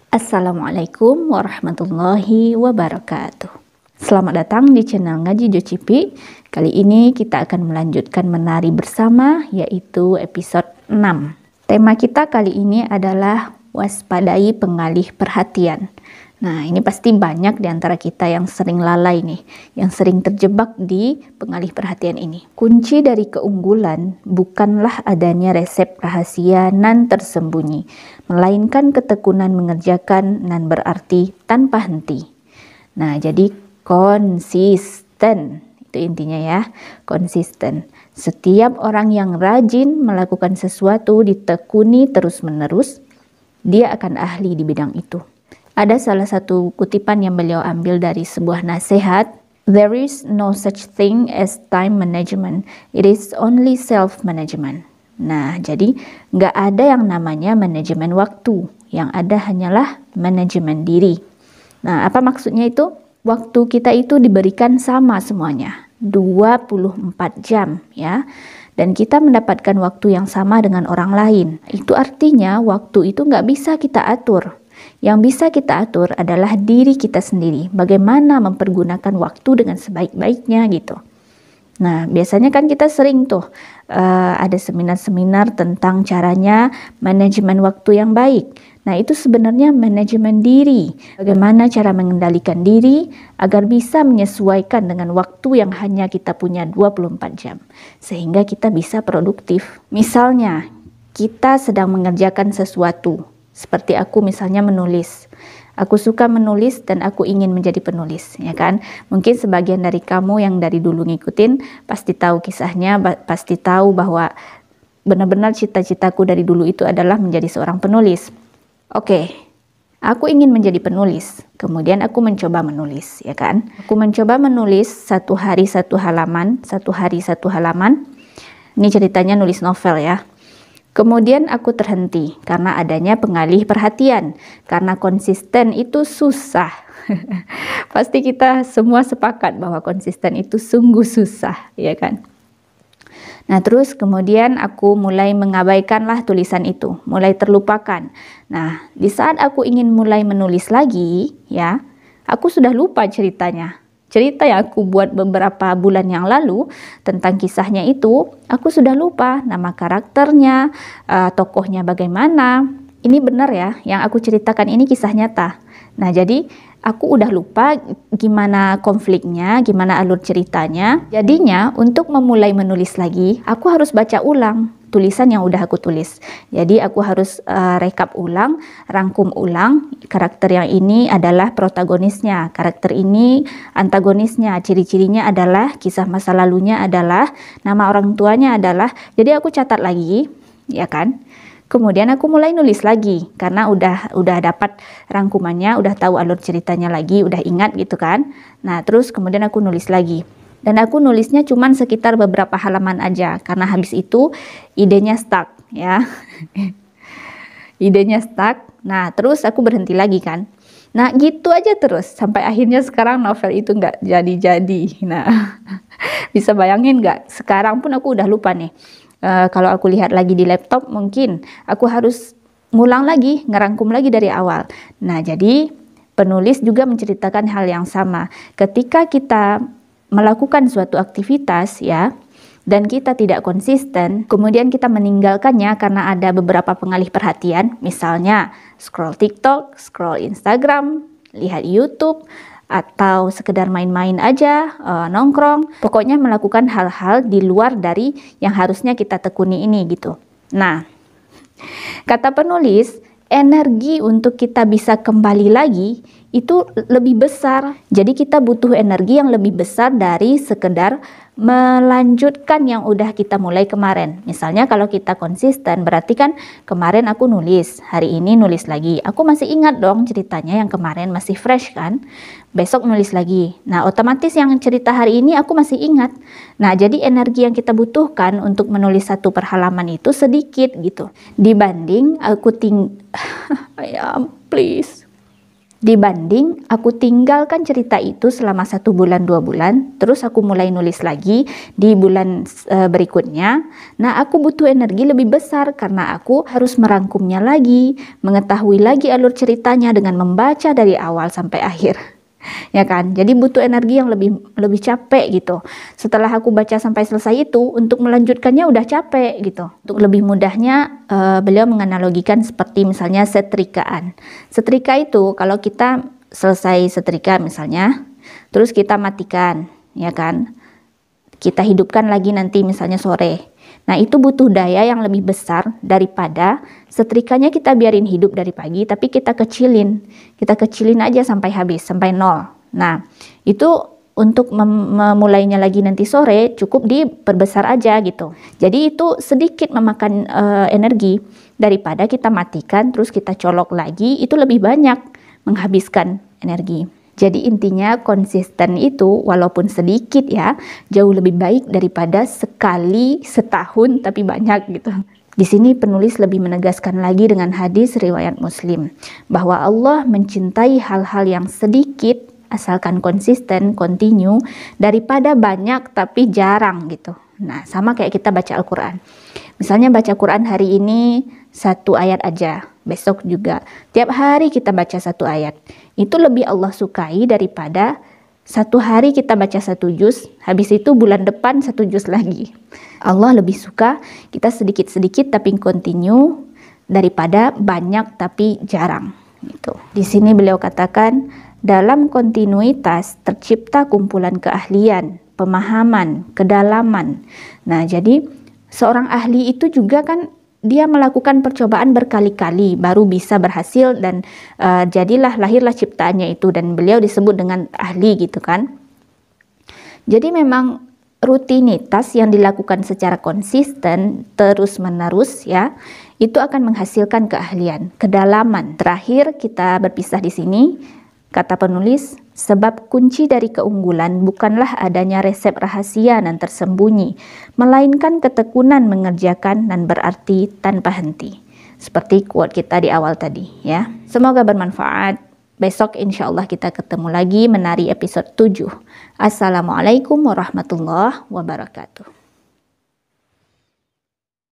Assalamualaikum warahmatullahi wabarakatuh. Selamat datang di channel Ngaji Jocipi. Kali ini kita akan melanjutkan menari bersama, yaitu episode 6. Tema kita kali ini adalah waspadai pengalih perhatian. Nah, ini pasti banyak di antara kita yang sering lalai nih, yang sering terjebak di pengalih perhatian ini. Kunci dari keunggulan bukanlah adanya resep rahasia nan tersembunyi, melainkan ketekunan mengerjakan nan berarti tanpa henti. Nah, jadi konsisten, itu intinya ya, konsisten. Setiap orang yang rajin melakukan sesuatu ditekuni terus-menerus, dia akan ahli di bidang itu. Ada salah satu kutipan yang beliau ambil dari sebuah nasihat. There is no such thing as time management. It is only self-management. Nah, jadi nggak ada yang namanya manajemen waktu. Yang ada hanyalah manajemen diri. Nah, apa maksudnya itu? Waktu kita itu diberikan sama semuanya. 24 jam ya. Dan kita mendapatkan waktu yang sama dengan orang lain. Itu artinya waktu itu nggak bisa kita atur. Yang bisa kita atur adalah diri kita sendiri. Bagaimana mempergunakan waktu dengan sebaik-baiknya gitu. Nah, biasanya kan kita sering tuh ada seminar-seminar tentang caranya manajemen waktu yang baik. Nah, itu sebenarnya manajemen diri. Bagaimana cara mengendalikan diri agar bisa menyesuaikan dengan waktu yang hanya kita punya 24 jam. Sehingga kita bisa produktif. Misalnya, kita sedang mengerjakan sesuatu. Seperti aku misalnya menulis. Aku suka menulis dan aku ingin menjadi penulis, ya kan? Mungkin sebagian dari kamu yang dari dulu ngikutin pasti tahu kisahnya, pasti tahu bahwa benar-benar cita-citaku dari dulu itu adalah menjadi seorang penulis. Oke, aku ingin menjadi penulis. Kemudian aku mencoba menulis, ya kan? Aku mencoba menulis satu hari satu halaman. Ini ceritanya nulis novel ya. Kemudian aku terhenti karena adanya pengalih perhatian. Karena konsisten itu susah. Pasti kita semua sepakat bahwa konsisten itu sungguh susah, ya kan? Nah, terus kemudian aku mulai mengabaikanlah tulisan itu, mulai terlupakan. Nah, di saat aku ingin mulai menulis lagi, ya, aku sudah lupa ceritanya. Cerita yang aku buat beberapa bulan yang lalu tentang kisahnya itu, aku sudah lupa nama karakternya, tokohnya bagaimana. Ini benar ya, yang aku ceritakan ini kisah nyata. Nah, jadi aku udah lupa gimana konfliknya, gimana alur ceritanya. Jadinya untuk memulai menulis lagi, aku harus baca ulang tulisan yang udah aku tulis. Jadi aku harus rekap ulang, rangkum ulang. Karakter yang ini adalah protagonisnya, karakter ini antagonisnya, ciri-cirinya adalah, kisah masa lalunya adalah, nama orang tuanya adalah. Jadi aku catat lagi, ya kan? Kemudian aku mulai nulis lagi karena udah dapat rangkumannya, udah tahu alur ceritanya lagi, udah ingat gitu kan. Nah, terus kemudian aku nulis lagi. Dan aku nulisnya cuman sekitar beberapa halaman aja karena habis itu idenya stuck ya. Idenya stuck. Nah, terus aku berhenti lagi kan. Nah, gitu aja terus sampai akhirnya sekarang novel itu nggak jadi-jadi. Nah, bisa bayangin nggak? Sekarang pun aku udah lupa nih. Kalau aku lihat lagi di laptop mungkin aku harus ngulang lagi, ngerangkum lagi dari awal. Nah, jadi penulis juga menceritakan hal yang sama. Ketika kita melakukan suatu aktivitas ya, dan kita tidak konsisten, kemudian kita meninggalkannya karena ada beberapa pengalih perhatian, misalnya scroll TikTok, scroll Instagram, lihat YouTube, atau sekedar main-main aja, nongkrong, pokoknya melakukan hal-hal di luar dari yang harusnya kita tekuni ini gitu. Nah, kata penulis, energi untuk kita bisa kembali lagi itu lebih besar. Jadi kita butuh energi yang lebih besar dari sekedar melanjutkan yang udah kita mulai kemarin. Misalnya kalau kita konsisten, berarti kan kemarin aku nulis, hari ini nulis lagi. Aku masih ingat dong ceritanya yang kemarin, masih fresh kan. Besok nulis lagi. Nah, otomatis yang cerita hari ini aku masih ingat. Nah, jadi energi yang kita butuhkan untuk menulis satu per halaman itu sedikit gitu. Dibanding aku ya please. Dibanding aku tinggalkan cerita itu selama 1 bulan 2 bulan, terus aku mulai nulis lagi di bulan berikutnya. Nah, aku butuh energi lebih besar karena aku harus merangkumnya lagi, mengetahui lagi alur ceritanya dengan membaca dari awal sampai akhir. Ya kan, jadi butuh energi yang lebih capek gitu. Setelah aku baca sampai selesai itu, untuk melanjutkannya udah capek gitu. Untuk lebih mudahnya, beliau menganalogikan seperti misalnya setrikaan. Setrika itu kalau kita selesai setrika misalnya, terus kita matikan, ya kan, kita hidupkan lagi nanti misalnya sore. Nah, itu butuh daya yang lebih besar daripada setrikanya kita biarin hidup dari pagi, tapi kita kecilin. Kita kecilin aja sampai habis, sampai 0. Nah, itu untuk memulainya lagi nanti sore, cukup diperbesar aja gitu. Jadi itu sedikit memakan energi daripada kita matikan, terus kita colok lagi, itu lebih banyak menghabiskan energi. Jadi intinya konsisten itu walaupun sedikit ya, jauh lebih baik daripada sekali setahun tapi banyak gitu. Di sini penulis lebih menegaskan lagi dengan hadis riwayat Muslim bahwa Allah mencintai hal-hal yang sedikit asalkan konsisten, continue, daripada banyak tapi jarang gitu. Nah, sama kayak kita baca Al-Quran. Misalnya baca Quran hari ini 1 ayat aja, besok juga. Tiap hari kita baca 1 ayat. Itu lebih Allah sukai daripada 1 hari kita baca 1 juz, habis itu bulan depan 1 juz lagi. Allah lebih suka kita sedikit-sedikit tapi continue daripada banyak tapi jarang. Gitu. Di sini beliau katakan, dalam kontinuitas tercipta kumpulan keahlian, pemahaman, kedalaman. Nah, jadi seorang ahli itu juga kan dia melakukan percobaan berkali-kali baru bisa berhasil dan lahirlah ciptaannya itu, dan beliau disebut dengan ahli gitu kan. Jadi memang rutinitas yang dilakukan secara konsisten terus-menerus ya, itu akan menghasilkan keahlian, kedalaman. Terakhir kita berpisah di sini. Kata penulis, sebab kunci dari keunggulan bukanlah adanya resep rahasia dan tersembunyi, melainkan ketekunan mengerjakan dan berarti tanpa henti. Seperti quote kita di awal tadi ya. Semoga bermanfaat. Besok insya Allah kita ketemu lagi menari episode 7. Assalamualaikum warahmatullahi wabarakatuh.